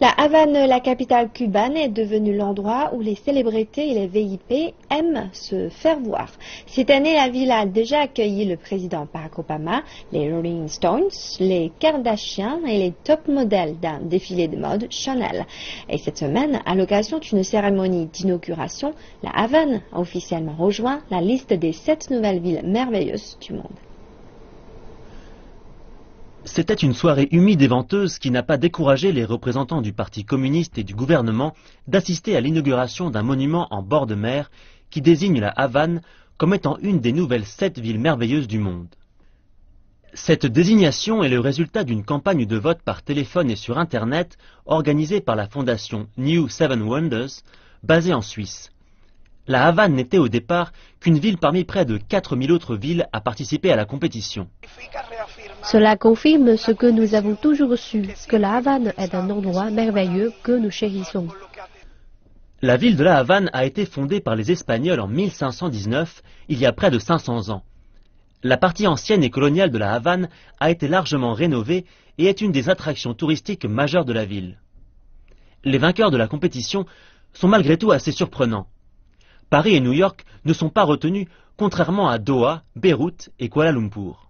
La Havane, la capitale cubaine, est devenue l'endroit où les célébrités et les VIP aiment se faire voir. Cette année, la ville a déjà accueilli le président Barack Obama, les Rolling Stones, les Kardashians et les top modèles d'un défilé de mode Chanel. Et cette semaine, à l'occasion d'une cérémonie d'inauguration, la Havane a officiellement rejoint la liste des 7 nouvelles villes merveilleuses du monde. C'était une soirée humide et venteuse qui n'a pas découragé les représentants du Parti communiste et du gouvernement d'assister à l'inauguration d'un monument en bord de mer qui désigne la Havane comme étant une des nouvelles 7 villes merveilleuses du monde. Cette désignation est le résultat d'une campagne de vote par téléphone et sur Internet organisée par la fondation New Seven Wonders, basée en Suisse. La Havane n'était au départ qu'une ville parmi près de 4000 autres villes à participer à la compétition. Cela confirme ce que nous avons toujours su, que la Havane est un endroit merveilleux que nous chérissons. La ville de la Havane a été fondée par les Espagnols en 1519, il y a près de 500 ans. La partie ancienne et coloniale de la Havane a été largement rénovée et est une des attractions touristiques majeures de la ville. Les vainqueurs de la compétition sont malgré tout assez surprenants. Paris et New York ne sont pas retenus, contrairement à Doha, Beyrouth et Kuala Lumpur.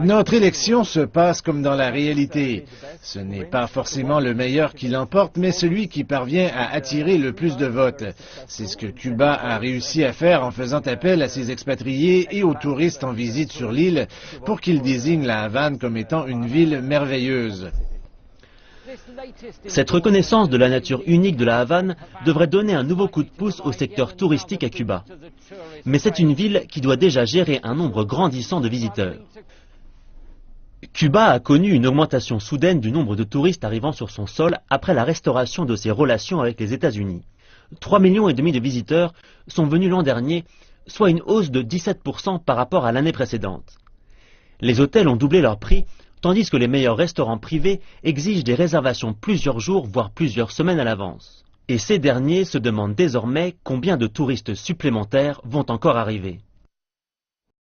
Notre élection se passe comme dans la réalité. Ce n'est pas forcément le meilleur qui l'emporte, mais celui qui parvient à attirer le plus de votes. C'est ce que Cuba a réussi à faire en faisant appel à ses expatriés et aux touristes en visite sur l'île pour qu'ils désignent la Havane comme étant une ville merveilleuse. Cette reconnaissance de la nature unique de la Havane devrait donner un nouveau coup de pouce au secteur touristique à Cuba. Mais c'est une ville qui doit déjà gérer un nombre grandissant de visiteurs. Cuba a connu une augmentation soudaine du nombre de touristes arrivant sur son sol après la restauration de ses relations avec les États-Unis. 3,5 millions de visiteurs sont venus l'an dernier, soit une hausse de 17% par rapport à l'année précédente. Les hôtels ont doublé leur prix, tandis que les meilleurs restaurants privés exigent des réservations plusieurs jours, voire plusieurs semaines à l'avance. Et ces derniers se demandent désormais combien de touristes supplémentaires vont encore arriver.